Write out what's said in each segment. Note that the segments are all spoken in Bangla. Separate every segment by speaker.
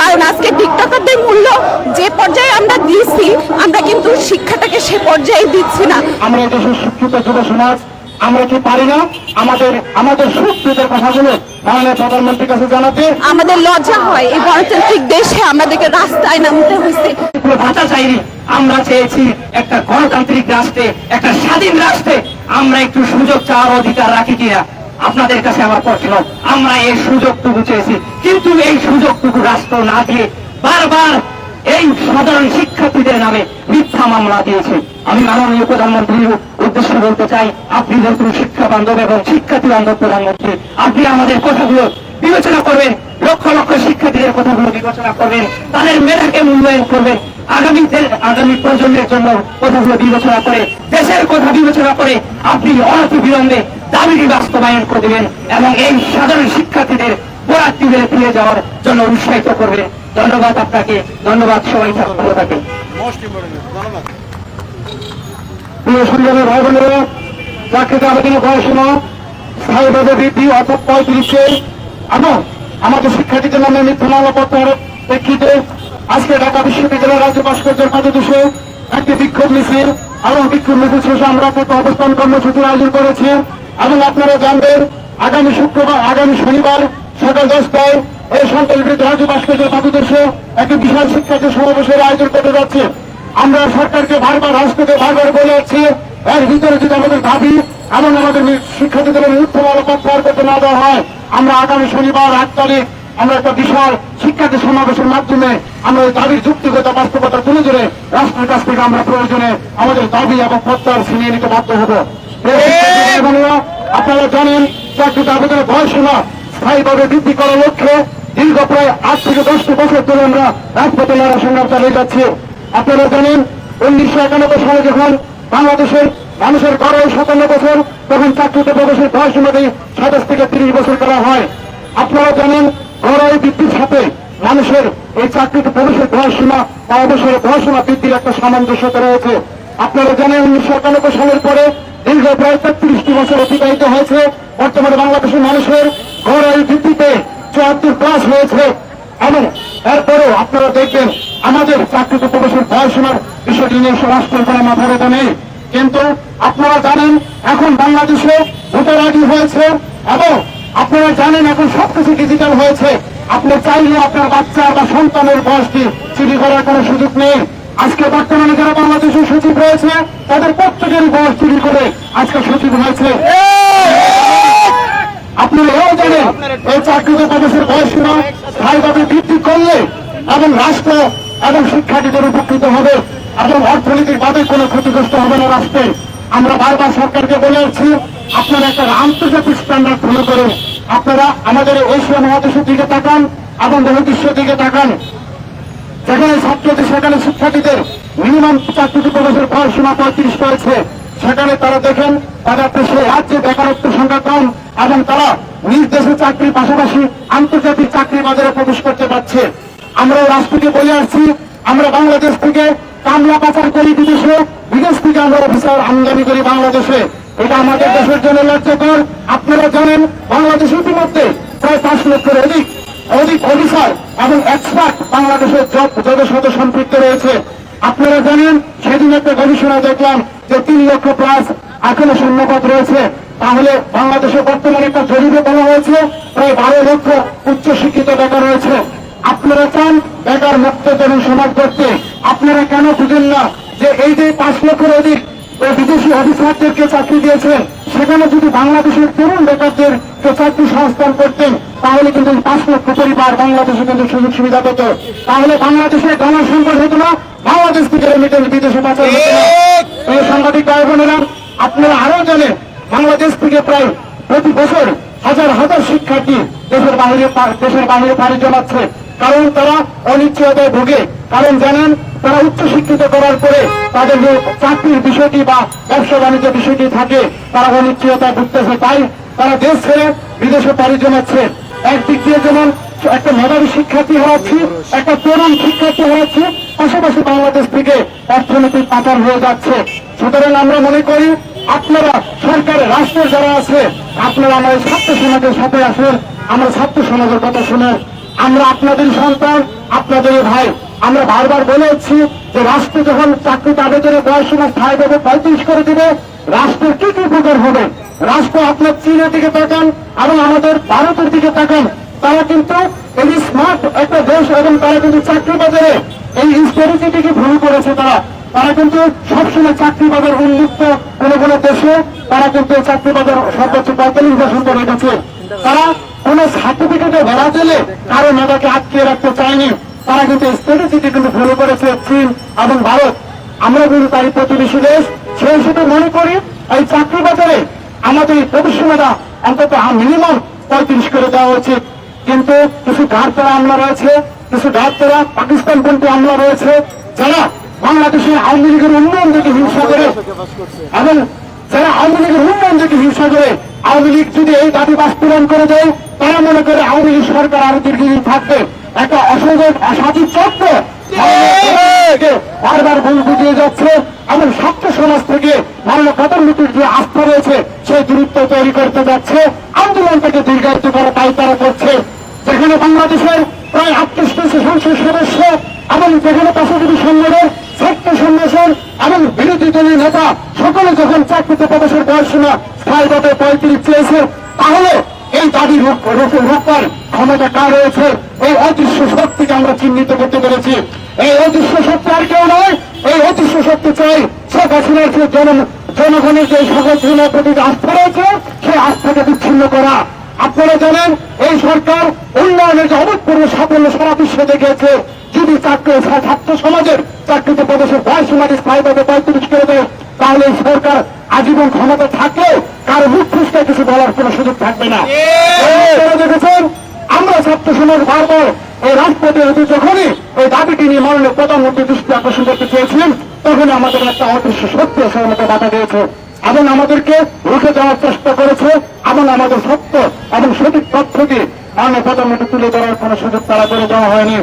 Speaker 1: কারণ আজকে ডিক্টেটরদের মূল্য যে পর্যায়ে আমরা দিচ্ছি, আমরা কিন্তু শিক্ষাটাকে সে পর্যায়ে দিচ্ছি না।
Speaker 2: আমরা দেশের শিক্ষিত যুব সমাজ আমরা কি পারি না আমাদের সুখদের কথাগুলো মাননীয় প্রধানমন্ত্রীর কাছে জানাতে?
Speaker 1: আমাদের লজ্জা হয় এই গণতান্ত্রিক দেশে আমাদেরকে রাস্তায় নামতে হয়েছে।
Speaker 2: ভাতা চাইনি, আমরা চেয়েছি একটা গণতান্ত্রিক রাষ্ট্রে, একটা স্বাধীন রাষ্ট্রে আমরা একটু সুযোগ চাওয়ার অধিকার রাখি কিনা আপনাদের কাছে আমার প্রশ্ন। আমরা এই সুযোগটুকু চেয়েছি, কিন্তু এই সুযোগটুকু রাষ্ট্র না দিয়ে বারবার এই সাধারণ শিক্ষার্থীদের নামে মিথ্যা মামলা দিয়েছে। আমি মাননীয় প্রধানমন্ত্রীর উদ্দেশ্যে বলতে চাই, আপনি নতুন শিক্ষা বান্ধব এবং শিক্ষার্থী বান্ধব প্রধানমন্ত্রী, আপনি আমাদের কথাগুলো বিবেচনা করবেন, লক্ষ লক্ষ শিক্ষার্থীদের কথাগুলো বিবেচনা করবেন, তাদের মেধাকে মূল্যায়ন করবেন, আগামী প্রজন্মের জন্য কথাগুলো বিবেচনা করে, দেশের কথা বিবেচনা করে আপনি অনতি বিলম্বে দাবিটি বাস্তবায়ন করে দেবেন এবং এই সাধারণ শিক্ষার্থীদের পড়ার্থীদের ফিরে যাওয়ার জন্য উৎসাহিত করবেন। ধন্যবাদ আপনাকে, ধন্যবাদ সবাই, ভালো থাকেন। প্রিয় সংগ্রামের ভাই বোনেরা, চাকরিতে আবেদনের বয়সীমা স্থায়ীভাবে বৃদ্ধি অর্থাৎ 35-এ এবং আমাদের শিক্ষার্থীদের নামে মিথ্যা মামলাপত্রের প্রেক্ষিতে আজকে ঢাকা বিশ্ববিদ্যালয়ের রাজ্য ভাস্কর্যের পাদদেশে একটি বিক্ষোভ মিছিল এবং বিক্ষোভ মিছিল শেষে আমরা একটা অবস্থান কর্মসূচির আয়োজন করেছি এবং আপনারা জানবেন আগামী শনিবার সকাল 10টায় এই সন্ত্রাসবিরোধী রাজ্য ভাস্কর্যের পাদদেশে একটি বিশাল শিক্ষার্থী সমাবেশের আয়োজন করতে যাচ্ছে। আমরা সরকারকে রাষ্ট্রকে বারবার বলে যাচ্ছি, এর ভিতরে যদি আমাদের দাবি এবং আমাদের শিক্ষার্থীদের মিথ্যা মামলাপত্র করতে না দেওয়া হয়, আমরা আগামী শনিবার 8 তারিখ আমরা একটা বিশাল শিক্ষার্থী সমাবেশের মাধ্যমে আমরা এই দাবির যুক্তিগত বাস্তবতা তুলে ধরে রাষ্ট্রের কাছ থেকে আমরা প্রয়োজনে আমাদের দাবি এবং প্রত্যাহার ছিনিয়ে নিতে বাধ্য হব। আপনারা জানেন, চাকরিতে আবেদনের বয়সীমা স্থায়ীভাবে বৃদ্ধি করার লক্ষ্যে দীর্ঘ প্রায় 8 থেকে 10টি বছর ধরে আমরা রাজপথে লড়াই সংগ্রাম চালিয়ে যাচ্ছি। আপনারা জানেন 1991 সালে যখন বাংলাদেশের মানুষের গড়ে 57 বছর, তখন চাকরিতে প্রবেশের বয়সীমাটি 27 থেকে 30 বছর করা হয়। আপনারা জানেন গড়ে বৃদ্ধির সাথে মানুষের এই চাকরিতে প্রবেশের বয়সীমা বা অবসরের বয়সীমা বৃদ্ধির একটা সামঞ্জস্যতা রয়েছে। আপনারা জানেন 1991 সালের পরে দীর্ঘ প্রায় 33টি বছর অতিবাহিত হয়েছে। বর্তমানে বাংলাদেশের মানুষের গড়ে বৃদ্ধিতে 74+ হয়েছে এবং এরপরেও আপনারা দেখবেন আমাদের চাকরিতে প্রবেশের বয়সীমার বিষয়টি নিয়ে রাষ্ট্রের কোনো মাথা ব্যথা নেই। কিন্তু আপনারা জানেন এখন বাংলাদেশে ভোটার আইডি হয়েছে এবং আপনারা জানেন এখন সবকিছু ডিজিটাল হয়েছে। আপনি চাইলে আপনার বাচ্চা বা সন্তানের বয়সটি চুরি করার কোনো সুযোগ নেই। আজকে বর্তমানে যারা বাংলাদেশের সচিব রয়েছে তাদের প্রত্যেকেরই বয়স চুরি করে আজকে সচিব হয়েছে। আপনারা এও জানেন এই চাকরিতে প্রবেশের বয়সীমা স্থায়ীভাবে বৃদ্ধি করলে এবং রাষ্ট্র এবং শিক্ষার্থীদের উপকৃত হবে এবং অর্থনীতির বাদে কোনো ক্ষতিগ্রস্ত হবে না রাষ্ট্রে। আমরা বারবার সরকারকে বলে আসছি, আপনারা একটা আন্তর্জাতিক স্ট্যান্ডার্ড ফলো করেন। আপনারা আমাদের এশিয়া মহাদেশের দিকে তাকান এবং বহির্বিশ্বের দিকে তাকান, যেখানে ছাত্রদের সেখানে শিক্ষার্থীদের মিনিমাম চাকরিতে প্রবেশের বয়সীমা 35 রয়েছে। সেখানে তারা দেখেন তাদের দেশে রাজ্যে বেকারত্বের সংখ্যা কম এবং তারা নিজ দেশে চাকরির পাশাপাশি আন্তর্জাতিক চাকরি বাজারে প্রবেশ করতে পারছে। আমরা রাষ্ট্রকে বলে আসছি, আমরা বাংলাদেশ থেকে কামলা পাচার করি বিদেশে, বিদেশ থেকে আমরা অফিসার আমদানি করি বাংলাদেশে। এটা আমাদের দেশের জন্য লজ্জাকর। আপনারা জানেন বাংলাদেশ ইতিমধ্যে প্রায় 5 লক্ষের অধিক অফিসার এবং এক্সপার্ট বাংলাদেশের জবের সাথে সম্পৃক্ত রয়েছে। আপনারা জানেন সেদিন একটা গবেষণা দেখলাম যে 3 লক্ষ প্লাস এখনো শূন্যপদ রয়েছে। তাহলে বাংলাদেশে বর্তমানে একটা জরিপে বলা হয়েছে প্রায় 12 লক্ষ উচ্চশিক্ষিত বেকার রয়েছে। আপনারা চান বেকার মুক্ত তরুণ সমাজ করতে, আপনারা কেন বুঝেন না যে এই যে 5 লক্ষের অধিক বিদেশি অফিসারদেরকে চাকরি দিয়েছেন, সেখানে যদি বাংলাদেশের তরুণ বেকারদের চাকরি সংস্থান করতেন তাহলে কিন্তু 5 লক্ষ পরিবার বাংলাদেশে কিন্তু সুযোগ সুবিধা পেত। তাহলে বাংলাদেশে জনসংকট হতো না, বাংলাদেশ থেকে রেমিটেন্স বিদেশে পাচার হতো না। এই সাংবাদিক ভাই বোনেরা, আপনারা আরো জানেন বাংলাদেশ থেকে প্রায় প্রতি বছর হাজার হাজার শিক্ষার্থী দেশের বাইরে পাড়ি জমাচ্ছে। কারণ তারা অনিশ্চয়তায় ভোগে। কারণ জানেন তারা উচ্চশিক্ষিত করার পরে তাদের যে চাকরির বিষয়টি বা ব্যবসা বাণিজ্য বিষয়টি থাকে তারা অনিশ্চয়তায় ভুগতেছে। তাই তারা দেশ ছেড়ে বিদেশে পাড়ি জমাচ্ছে। একদিক দিয়ে যেমন একটা মেধাবী শিক্ষার্থী হওয়াচ্ছি, একটা তরুণ শিক্ষার্থী হওয়াচ্ছি, পাশাপাশি বাংলাদেশ থেকে অর্থনৈতিক পাচার হয়ে যাচ্ছে। সুতরাং আমরা মনে করি আপনারা সরকারের রাষ্ট্রের যারা আছে আপনারা আমাদের ছাত্র সমাজের সাথে আসেন, আমরা ছাত্র সমাজের কথা শুনে আমরা আপনাদের সন্তান, আপনাদের ভাই। আমরা বারবার বলেছি যে রাষ্ট্র যখন চাকরিতে আবেদনের বয়সীমা স্থায়ীভাবে 35 করে দিবে, রাষ্ট্রের কি কি উপকার হবে। রাষ্ট্র আপনার চীনের দিকে তাকান এবং আমাদের ভারতের দিকে তাকান, তারা কিন্তু এই স্মার্ট একটা দেশ এবং তারা কিন্তু চাকরি বাজারে এই স্ট্র্যাটেজিটিকে ভুল করেছে। তারা কিন্তু সবসময় চাকরি বাজার উন্মুক্ত কোন কোন দেশে তারা কিন্তু চাকরি বাজার সর্বোচ্চ 45% রেখেছে। তারা কোন সার্টিফিকেটে ধরা দিলে কারো মেধাকে আটকে রাখতে চায়নি। তারা কিন্তু স্ট্র্যাটেজিটি কিন্তু ভুল করেছে চীন এবং ভারত। আমরা কিন্তু তাই প্রতিবেশী দেশ, সেই হিসেবে মনে করি এই চাকরি বাজারে আমাদের ভবিষ্যৎটা অন্তত মিনিমাম 35 করে দেওয়া উচিত। কিন্তু কিছু গাড়তলা আমলা রয়েছে, কিছু গাড়তলা পাকিস্তানপন্থী আমলা রয়েছে, যারা বাংলাদেশের আওয়ামী লীগের উন্নয়ন থেকে হিংসা করে এবং যারা আওয়ামী লীগের উন্নয়ন থেকে হিংসা করে আওয়ামী লীগ যদি এই দাবি বাস্তবায়ন করে দেয়, তারা মনে করে আওয়ামী লীগ সরকার আরো দীর্ঘদিন থাকবে। একটা অসংখ্য অসাধু চক্র বারবার ভুল বুঝিয়ে যাচ্ছে এবং ছাত্র সমাজ থেকে মাননীয় প্রধানমন্ত্রীর যে আস্থা রয়েছে সেই দূরত্ব তৈরি করতে যাচ্ছে, আন্দোলনটাকে দীর্ঘায়িত করে তাই তারা করছে। যেখানে বাংলাদেশের প্রায় 38টি সংসদ সদস্য এবং যেখানে পেশাজীবী সংগঠন, ছাত্র সংগঠন এবং বিরোধী দলীয় নেতা সকলে যখন চাকরিতে প্রবেশের বয়সীমা স্থায়ীভাবে 35 চেয়েছে, তাহলে এই দাবি রোকবার ক্ষমতা কার রয়েছে? এই অদৃশ্য শক্তিকে আমরা চিহ্নিত করতে পেরেছি। এই অদৃশ্য শক্তি আর কেউ নয়, এই অদৃশ্য শক্তি চাই শেখ হাসিনার যে জনগণের যে সকল ধর্মের প্রতি আস্থা রয়েছে সেই আস্থাকে বিচ্ছিন্ন করা। আপনারা জানেন এই সরকার উন্নয়নের যে অভূতপূর্ব সাফল্য সারা বিশ্বে দেখিয়েছে। যদি ছাত্র সমাজের চাকরিতে প্রবেশের বয়সীমাটি স্থায়ীভাবে 35 করে দেয়, তাহলে এই সরকার আজীবন ক্ষমতা থাকলেও কারো মুখ ফুসকে কিছু বলার কোন সুযোগ থাকবে না। দেখেছেন আমরা ছাত্র সমাজ বারবার এই রাজপথে যখনই এই দাবিটি নিয়ে মাননীয় প্রধানমন্ত্রী দৃষ্টি আকর্ষণ করতে চেয়েছিলেন, তখনই আমাদের একটা অদৃশ্য শক্তি এসে মতো বাধা দিয়েছে এবং আমাদেরকে রুখে দেওয়ার চেষ্টা করেছে এবং আমাদের সত্য এবং সঠিক তথ্যকে মাননীয় প্রধানমন্ত্রী তুলে ধরার কোন সুযোগ তারা করে দেওয়া হয়নি।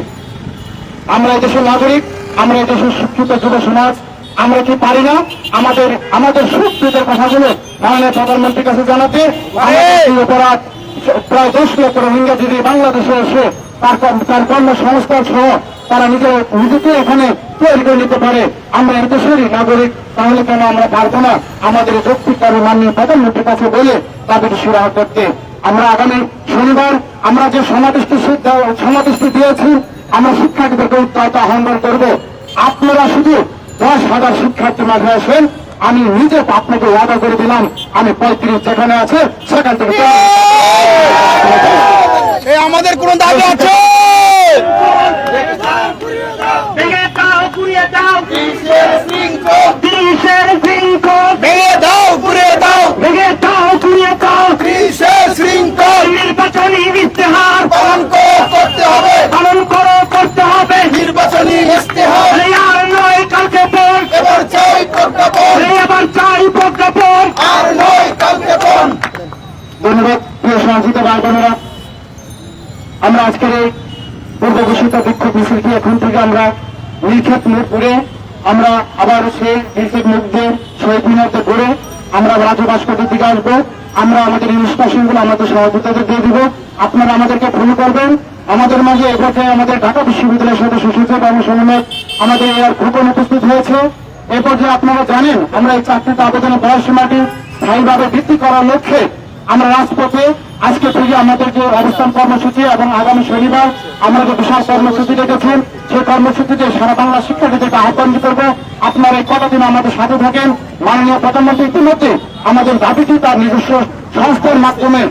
Speaker 2: আমরা এই দেশের নাগরিক, আমরা এই দেশের শিক্ষিত যুব সমাজ, আমরা কি পারি না আমাদের সুখ দুঃখের কথাগুলো মাননীয় প্রধানমন্ত্রীর কাছে জানাতে? অপরাধ প্রায় 10 লক্ষ রোহিঙ্গা যদি বাংলাদেশে এসে তার কর্মসংস্থান সহ তারা নিজেকে এখানে তৈরি করে নিতে পারে, আমরা এই দেশেরই নাগরিক, তাহলে কেন আমরা পারবো না আমাদের যৌক্তিক দাবি মাননীয় প্রধানমন্ত্রীর কাছে বলে দাবিটি সুরাহা করতে? আমরা আগামী শনিবার আমরা যে সমাবেশটি দিয়েছি, আমরা শিক্ষার্থীদেরকে উৎসাহিত আহ্বান করব, আপনারা শুধু 10,000 শিক্ষার্থী মাঝে আসেন। আমি নিজে আপনাকে ওয়াদা করে দিলাম, আমি 35 যেখানে আছে সেখান থেকে
Speaker 3: আমাদের কোন দাবি আছে?
Speaker 4: নির্বাচনী ইশতেহার
Speaker 3: পালন করতে হবে,
Speaker 4: করতে হবে।
Speaker 3: নির্বাচনী ইশতেহার
Speaker 4: আর নয় কালকে পর,
Speaker 3: এবার চাই প্রজ্ঞাপন,
Speaker 4: এবার চাই প্রজ্ঞাপন,
Speaker 3: আর নয় কালকে পর।
Speaker 2: ধন্যবাদ প্রিয় সহযোগিতা ভাই বোনেরা। আমরা আজকের এই পূর্ব ঘোষিত বিক্ষোভ মিছিলটি এখন থেকে আমরা নীলক্ষেত মুখ করে আমরা আবার সেই নীলক্ষেত মুখ দিয়ে শহীদ মিনারতে ঘুরে আমরা রাজু ভাস্করের দিকে আসবো। আমরা আমাদের ইনস্ট্রাকশনগুলো আমাদের সহযোগিতাদের দিয়ে দিব, আপনারা আমাদেরকে ফলো করবেন। আমাদের মাঝে এ পর্যায়ে আমাদের ঢাকা বিশ্ববিদ্যালয়ের সদস্য সচিব এবং সমন্বয়ক আমাদের এর খোকন উপস্থিত হয়েছে। এ পর্যায়ে আপনারা জানেন আমরা এই চাকরিতে আবেদনের বয়সীমাটি স্থায়ীভাবে বৃদ্ধি করার লক্ষ্যে আমরা রাজপথে আজকে থেকে আমাদের যে অবস্থান কর্মসূচি এবং আগামী শনিবার আমরা যে বিশাল কর্মসূচি রেখেছেন, সেই কর্মসূচিতে সারা বাংলা শিক্ষার্থীদেরকে আহ্বান করবো আপনারা এই কতদিন আমাদের সাথে থাকেন। মাননীয় প্রধানমন্ত্রী ইতিমধ্যে আমাদের দাবিটি তার নিজস্ব সংস্থার মাধ্যমে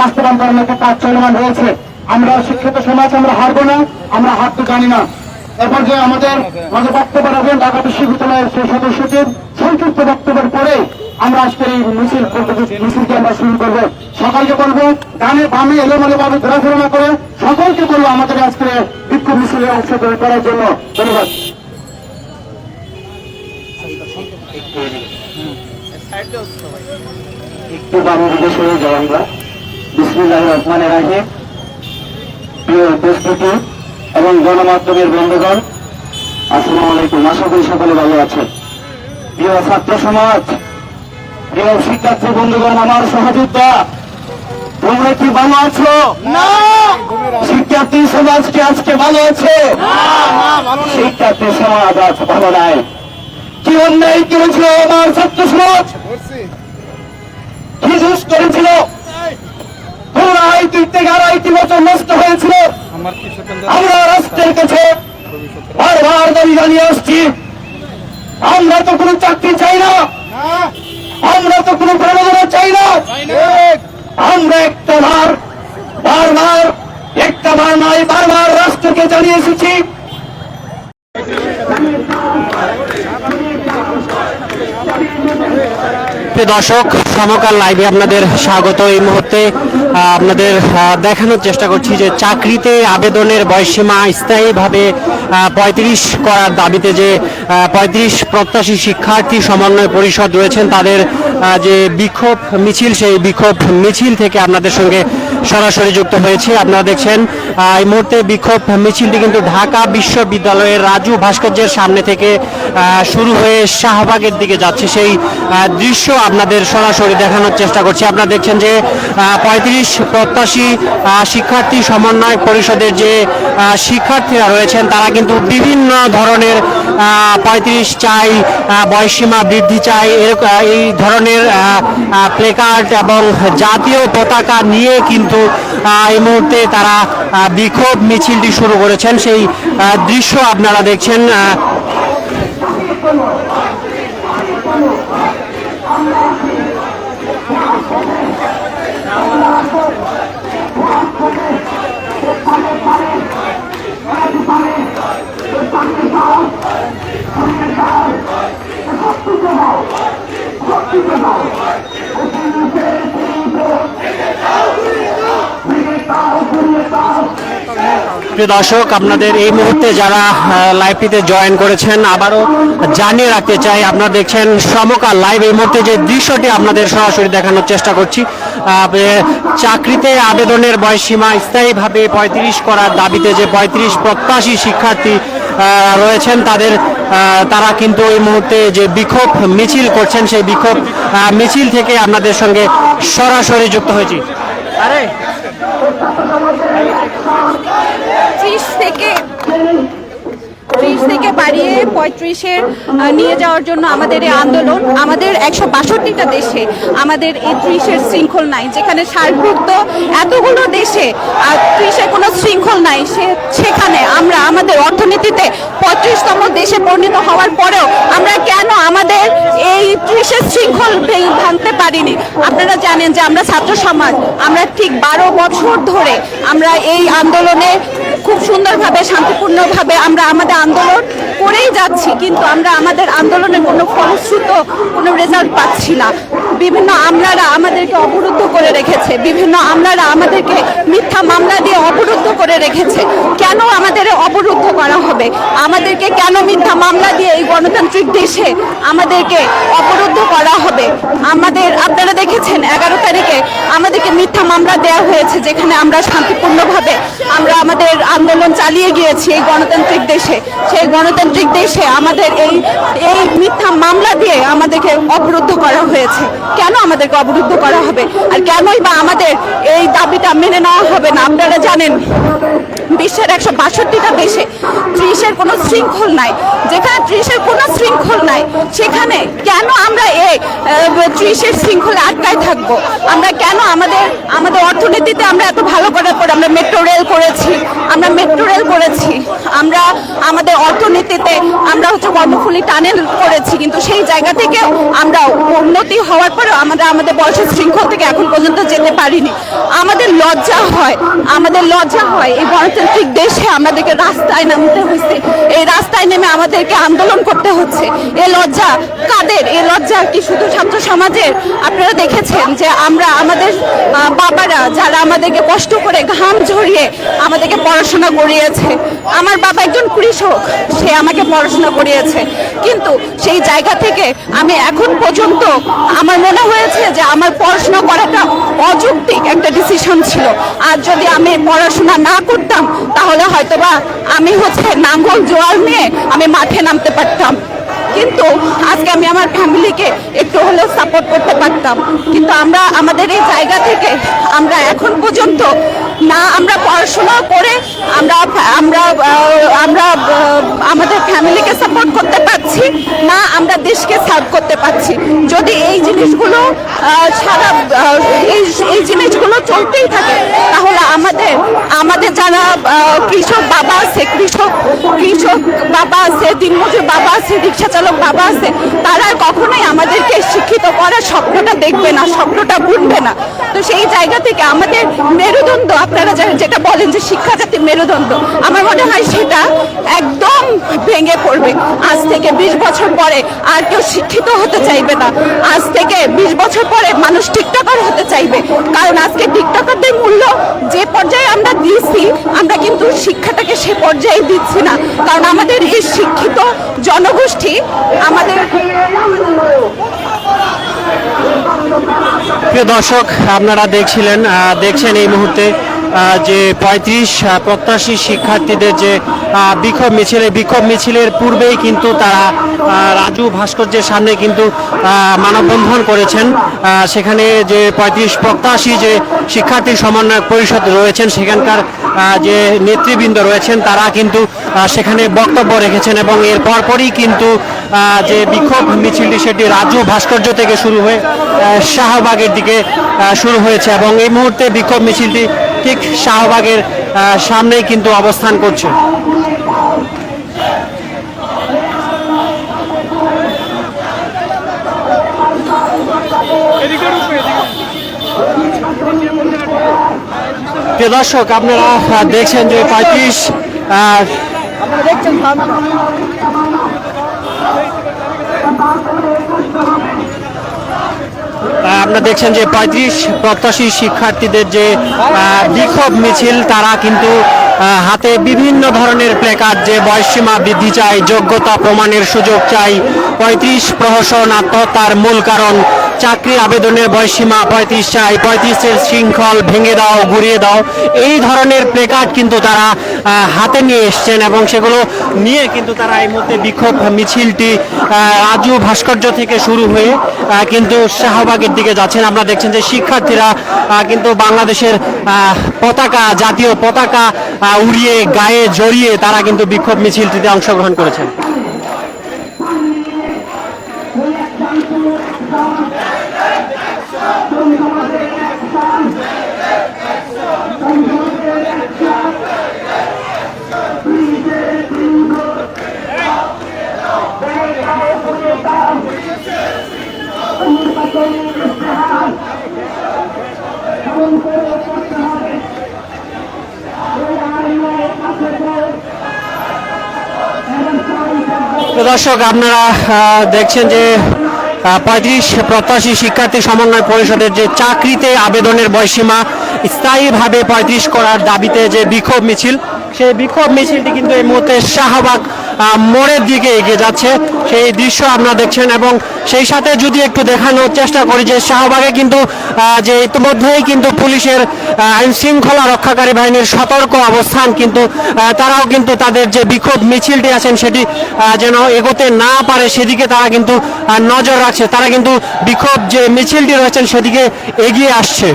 Speaker 2: বাস্তবায়ন করার একটা কাজ চলমান রয়েছে। আমরা শিক্ষিত সমাজ, আমরা হারবো না, আমরা হারতে জানি না। এরপর যে আমাদের মাঝে বক্তব্য রাখবেন ঢাকা বিশ্ববিদ্যালয়ের সেই সদস্যদের সংক্ষিপ্ত বক্তব্যের পরে আমরা আজকের এই মিছিলকে আমরা শুরু করবো। সকলকে বলবো ডানে বামে এলোমেলো ভাবে ঘোরাফেরা না করে সকলকে বলবো আমাদের আজকে বিক্ষোভ মিছিলে অংশগ্রহণ করার জন্য। ধন্যবাদ। একটু বামে দিকে সরে যাও আমরা। বিসমিল্লাহির রহমানির রহিম। প্রিয় উপস্থিতি এবং গণমাধ্যমের বন্ধুগণ, আসসালামু আলাইকুম। আশা করি সকলে ভালো আছেন। প্রিয় ছাত্র সমাজ, প্রিয় শিক্ষার্থী বন্ধুগণ, আমার সহযোদ্ধা, তোমরা কি ভালো আছো?
Speaker 3: না,
Speaker 2: শিক্ষা জাতি সমাজ কি আজকে ভালো আছে? শিক্ষার্থী সমাজ আজ ভালো নাই। কি অন্যায় করেছিল আমার ছাত্র সমাজ, কি জুস করেছিল, কোন আইটি থেকে আড়াইটি বছর নষ্ট হয়েছিল। আমরা রাষ্ট্রের কাছে বারবার দাবি জানিয়ে আসছি, আমরা তো কোনো চাকরি চাই না, আমরা তো কোনো প্রণোদনা চাই না। আমরা একটা বার নয় বারবার রাষ্ট্রকে জানিয়ে এসেছি।
Speaker 5: দর্শক, সমকাল লাইভে আপনাদের স্বাগত। এই মুহূর্তে আপনাদের দেখানোর চেষ্টা করছি যে চাকরিতে আবেদনের বয়সসীমা স্থায়ীভাবে 35 করার দাবিতে যে 35 প্রত্যাশী শিক্ষার্থী সমন্বয় পরিষদ রয়েছেন তাদের যে বিক্ষোভ মিছিল, সেই বিক্ষোভ মিছিল থেকে আপনাদের সঙ্গে সরাসরি যুক্ত হয়েছে। আপনারা দেখছেন এই মুহূর্তে বিক্ষোভ মিছিলটি কিন্তু ঢাকা বিশ্ববিদ্যালয়ের রাজু ভাস্কর্যের সামনে থেকে শুরু হয়ে শাহবাগের দিকে যাচ্ছে। সেই দৃশ্য আপনাদের সরাসরি দেখানোর চেষ্টা করছি। আপনারা দেখছেন যে 35 প্রত্যাশী শিক্ষার্থী সমন্বয় পরিষদের যে শিক্ষার্থীরা রয়েছেন তারা কিন্তু বিভিন্ন ধরনের 35 চাই, বয়সসীমা বৃদ্ধি চাই, এই ধরনের প্লেকার্ড এবং জাতীয় পতাকা নিয়ে কিন্তু এই মুহূর্তে তারা বিক্ষোভ মিছিলটি শুরু করেছেন। সেই দৃশ্য আপনারা দেখছেন। প্রিয় দর্শক, আপনাদের এই মুহূর্তে যারা লাইভটিতে জয়েন করেছেন আবারও জানিয়ে রাখতে চাই, আপনারা দেখছেন সমকাল লাইভ। এই মুহূর্তে যে দৃশ্যটি আপনাদের সরাসরি দেখানোর চেষ্টা করছি, চাকরিতে আবেদনের বয়সসীমা স্থায়ীভাবে 35 করার দাবিতে যে 35 প্রত্যাশী শিক্ষার্থী রয়েছেন তারা কিন্তু এই মুহূর্তে যে বিক্ষোভ মিছিল করছেন, সেই বিক্ষোভ মিছিল থেকে আপনাদের সঙ্গে সরাসরি যুক্ত হয়েছি।
Speaker 1: 30 থেকে বাড়িয়ে 35-এ নিয়ে যাওয়ার জন্য আমাদের এই আন্দোলন। আমাদের 162টা দেশে আমাদের এই 30-এর শৃঙ্খল নাই, যেখানে সার্কভুক্ত এতগুলো দেশে 30-এর কোনো শৃঙ্খল নাই, সেখানে আমরা আমাদের অর্থনীতিতে 35তম দেশে পরিণত হওয়ার পরেও আমরা কেন আমাদের এই 30-এর শৃঙ্খল ভাঙতে পারিনি? আপনারা জানেন যে আমরা ছাত্র সমাজ, আমরা ঠিক 12 বছর ধরে আমরা এই আন্দোলনে খুব সুন্দরভাবে শান্তিপূর্ণভাবে আমরা আমাদের আন্দোলন করেই যাচ্ছি, কিন্তু আমরা আমাদের আন্দোলনের কোনো ফলশ্রুত কোনো রেজাল্ট পাচ্ছি না। বিভিন্ন আমলারা আমাদেরকে অবরুদ্ধ করে রেখেছে, বিভিন্ন আমলারা আমাদেরকে মিথ্যা মামলা দিয়ে অবরুদ্ধ করে রেখেছে। কেন আমাদের অবরুদ্ধ করা হবে? আমাদেরকে কেন মিথ্যা মামলা দিয়ে এই গণতান্ত্রিক দেশে আমাদেরকে অবরুদ্ধ করা হবে? আপনারা দেখেছেন 11 তারিখে আমাদেরকে মিথ্যা মামলা দেওয়া হয়েছে, যেখানে আমরা শান্তিপূর্ণভাবে আমরা আমাদের আন্দোলন চালিয়ে গিয়েছি এই গণতান্ত্রিক দেশে। সেই গণতান্ত্রিক দেশে আমাদের এই মিথ্যা মামলা দিয়ে আমাদেরকে অবরুদ্ধ করা হয়েছে। কেন আমাদেরকে অবরুদ্ধ করা হবে? আর কেনই বা আমাদের এই দাবিটা মেনে নেওয়া হবে না? আপনারা জানেন বিশ্বের 162টা দেশে 30-এর কোনো শৃঙ্খল নাই। যেখানে 30-এর কোনো শৃঙ্খল নাই, সেখানে কেন আমরা এই 30-এর শৃঙ্খলে আটকায় থাকবো? আমরা কেন আমাদের অর্থনীতিতে আমরা এত ভালো করার পর আমরা মেট্রো রেল করেছি, আমরা আমাদের অর্থনীতিতে আমরা কর্মফুলি টানেল করেছি, কিন্তু সেই জায়গা থেকে আমরা উন্নতি হওয়ার পরেও আমাদের বয়সের শৃঙ্খল থেকে এখন পর্যন্ত যেতে পারিনি। আমাদের লজ্জা হয় এই গণতান্ত্রিক দেশে আমাদেরকে রাস্তায় নামতে হচ্ছে, এই রাস্তায় নেমে আমাদেরকে আন্দোলন করতে হচ্ছে। এই লজ্জা কাদের? এই লজ্জা কি শুধু ছাত্র সমাজের? আপনারা দেখেছেন যে আমাদের বাবারা যারা আমাদেরকে কষ্ট করে ঘাম ঝরিয়ে আমাদেরকে পড়াশোনা করিয়েছে। আমার বাবা একজন কৃষক, সে আমাকে পড়াশোনা করিয়েছে, কিন্তু সেই জায়গা থেকে আমি এখন পর্যন্ত আমার মনে হয়েছে যে আমার পড়াশোনা করাটা অযৌক্তিক একটা ডিসিশন ছিল। আর যদি আমি পড়াশোনা না করতাম তাহলে হয়তোবা আমি নাঙ্গল জোয়াল নিয়ে আমি মাঠে নামতে পারতাম, কিন্তু আজকে আমি আমার ফ্যামিলিকে একটু হলেও সাপোর্ট করতে পারতাম। কিন্তু আমাদের এই জায়গা থেকে আমরা এখন পর্যন্ত না আমরা পড়াশোনা করে পাচ্ছি। যদি এই জিনিসগুলো এই জিনিসগুলো চলতেই থাকে, তাহলে আমাদের যারা কৃষক বাবা আছে, কৃষক বাবা আছে, দিনমজুর বাবা আছে, রিক্সা চালক বাবা আছে, তারা কখনোই আমাদেরকে শিক্ষিত করার স্বপ্নটা দেখবে না, স্বপ্নটা বুনবে না। তো সেই জায়গা থেকে আমাদের মেরুদণ্ড, আপনারা যেটা বলেন যে শিক্ষাজাতি মেরুদণ্ড, আমার মনে হয় সেটা একদম ভেঙে পড়বে। আজ থেকে 20 বছর পরে আর কেউ শিক্ষিত হতে চাইবে না। আজ থেকে 20 বছর পরে মানুষ টিকটকার হতে চাইবে, কারণ আজকে টিকটকারদের মূল্য যে পর্যায়ে আমরা দিচ্ছি, আমরা কিন্তু শিক্ষাটাকে সে পর্যায়ে দিচ্ছি না। কারণ আমাদের এই শিক্ষিত জনগোষ্ঠী আমাদের।
Speaker 5: প্রিয় দর্শক, আপনারা দেখছেন এই মুহূর্তে যে 35 প্রত্যাশী শিক্ষার্থীদের যে বিক্ষোভ মিছিলের পূর্বেই কিন্তু তারা রাজু ভাস্কর্যের সামনে কিন্তু মানববন্ধন করেছেন। সেখানে যে 35 প্রত্যাশী যে শিক্ষার্থী সমন্বয় পরিষদ রয়েছেন, সেখানকার যে নেতৃবৃন্দ রয়েছেন, তারা কিন্তু সেখানে বক্তব্য রেখেছেন এবং এর পরপরই কিন্তু যে বিক্ষোভ মিছিলটি সেটি রাজু ভাস্কর্য থেকে শুরু হয়ে শাহবাগের দিকে শুরু হয়েছে এবং এই মুহূর্তে বিক্ষোভ মিছিলটি ঠিক শাহবাগের সামনেই কিন্তু অবস্থান করছে। প্রিয় দর্শক, আপনারা দেখছেন যে 35 আপনারা দেখছেন যে 35 প্রত্যাশী শিক্ষার্থীদের যে বিক্ষোভ মিছিল, তারা কিন্তু হাতে বিভিন্ন ধরনের প্ল্যাকার্ড, যে বয়সসীমা বৃদ্ধি চাই, যোগ্যতা প্রমাণের সুযোগ চাই, 35 প্রহসন আত্মহত্যার মূল কারণ, চাকরি আবেদনের বয়সসীমা 35 চাই, 35-এর শৃঙ্খল ভেঙে দাও, ঘুরিয়ে দাও, এই ধরনের প্ল্যাকার্ড কিন্তু তারা হাতে নিয়ে এসছেন এবং সেগুলো নিয়ে কিন্তু তারা এই মুহূর্তে বিক্ষোভ মিছিলটি রাজু ভাস্কর্য থেকে শুরু হয়ে কিন্তু শাহবাগের দিকে যাচ্ছেন। আপনারা দেখছেন যে শিক্ষার্থীরা কিন্তু বাংলাদেশের পতাকা, জাতীয় পতাকা উড়িয়ে গায়ে জড়িয়ে তারা কিন্তু বিক্ষোভ মিছিলটিতে অংশগ্রহণ করেছেন। দর্শক, আপনারা দেখছেন যে 35 প্রত্যাশী শিক্ষার্থী সমন্বয় পরিষদের যে চাকরিতে আবেদনের বয়সীমা স্থায়ীভাবে 35 করার দাবিতে যে বিক্ষোভ মিছিল, সেই বিক্ষোভ মিছিলটি কিন্তু এই মুহূর্তে শাহবাগ মোড়ের দিকে এগিয়ে যাচ্ছে, সেই দৃশ্য আপনারা দেখছেন। এবং সেই সাথে যদি একটু দেখানোর চেষ্টা করি যে শাহবাগে কিন্তু যে ইতিমধ্যেই কিন্তু পুলিশের আইন শৃঙ্খলা রক্ষাকারী বাহিনীর সতর্ক অবস্থান, কিন্তু তারাও কিন্তু তাদের যে বিক্ষোভ মিছিলটি আছেন সেটি যেন এগোতে না পারে সেদিকে তারা কিন্তু নজর রাখছে। তারা কিন্তু বিক্ষোভ যে মিছিলটি রয়েছেন সেদিকে এগিয়ে আসছে।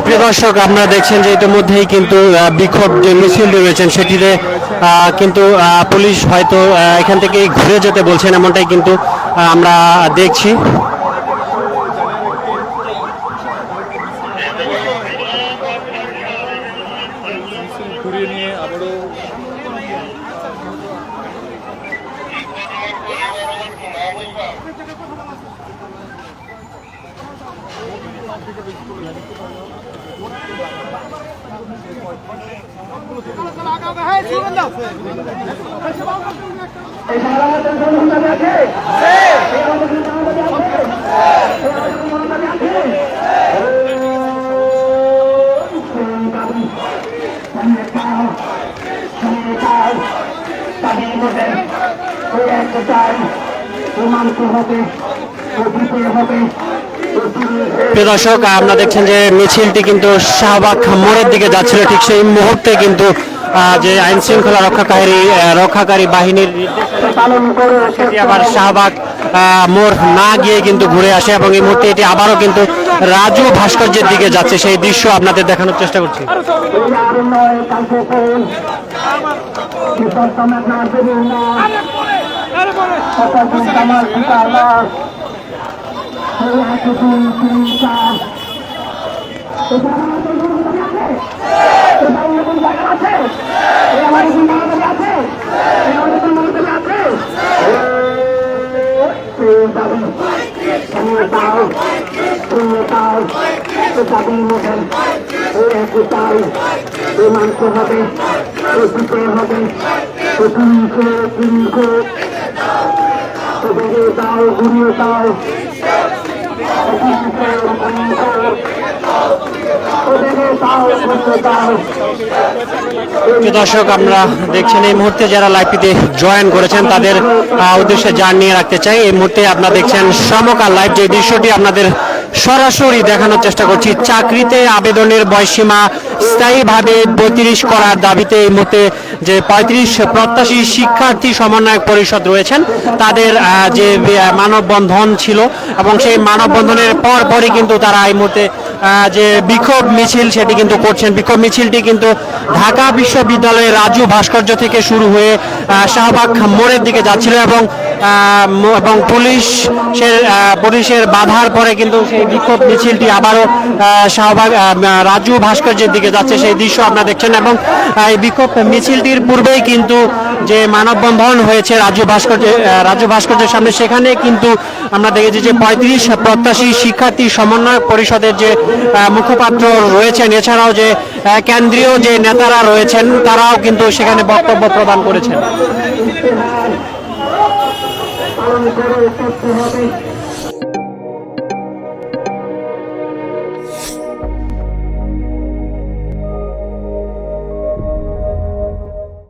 Speaker 5: প্রিয় দর্শক, আপনারা দেখছেন যে ইতিমধ্যেই কিন্তু বিক্ষোভ যে মিছিলটি রয়েছেন সেটিতে কিন্তু পুলিশ হয়তো এখান থেকে ঘুরে যেতে বলছেন, এমনটাই কিন্তু আমরা দেখছি।
Speaker 2: মানতে হবে, দিতে হবে।
Speaker 5: প্রিয় দর্শক, আপনারা দেখছেন যে মিছিলটি কিন্তু শাহবাগ মোড়ের দিকে যাচ্ছিল। ঠিক সেই মুহূর্তে কিন্তু যে আইন শৃঙ্খলা রক্ষাকারী বাহিনীর নির্দেশনা
Speaker 2: পালন করে
Speaker 5: সেটি আবার শাহবাগ মোড় না গিয়ে কিন্তু ঘুরে আসে এবং এই মুহূর্তে এটি আবারও কিন্তু রাজু ভাস্কর্যের দিকে যাচ্ছে। সেই দৃশ্য আপনাদের দেখানোর চেষ্টা করছি।
Speaker 2: মানতে হবে, দিতে হবে, দাও ঘুরিয়ে দাও,
Speaker 5: প্রিয় দর্শক, আমরা দেখছেন এই মুহূর্তে যারা লাইভটিতে জয়েন করেছেন তাদের উদ্দেশ্যে জানিয়ে রাখতে চাই, এই মুহূর্তে আপনারা দেখছেন সমকাল লাইভ। যে দৃশ্যটি আপনাদের সরাসরি দেখানোর চেষ্টা করছি, চাকরিতে আবেদনের বয়সীমা স্থায়ীভাবে 32 করার দাবিতে এই মুহূর্তে যে 35 প্রত্যাশী শিক্ষার্থী সমন্বয়ক পরিষদ রয়েছেন তাদের যে মানববন্ধন ছিল এবং সেই মানববন্ধনের পরই কিন্তু তারা এই মুহূর্তে যে বিক্ষোভ মিছিল সেটি কিন্তু করছেন। বিক্ষোভ মিছিলটি কিন্তু ঢাকা বিশ্ববিদ্যালয়ের রাজু ভাস্কর্য থেকে শুরু হয়ে শাহবাগ মোড়ের দিকে যাচ্ছিল এবং পুলিশের বাধার পরে কিন্তু সেই বিক্ষোভ মিছিলটি আবারও শাহবাগ রাজু ভাস্কর্যের দিকে যাচ্ছে। সেই দৃশ্য আপনারা দেখছেন এবং এই বিক্ষোভ মিছিলটির পূর্বেই কিন্তু যে মানববন্ধন হয়েছে রাজু ভাস্কর্যের সামনে, সেখানে কিন্তু আমরা দেখেছি যে 35 প্রত্যাশী শিক্ষার্থী সমন্বয় পরিষদের যে মুখপাত্র রয়েছেন, এছাড়াও যে কেন্দ্রীয় যে নেতারা রয়েছেন তারাও কিন্তু সেখানে বক্তব্য প্রদান করেছেন।
Speaker 2: পালন করে করতে হবে।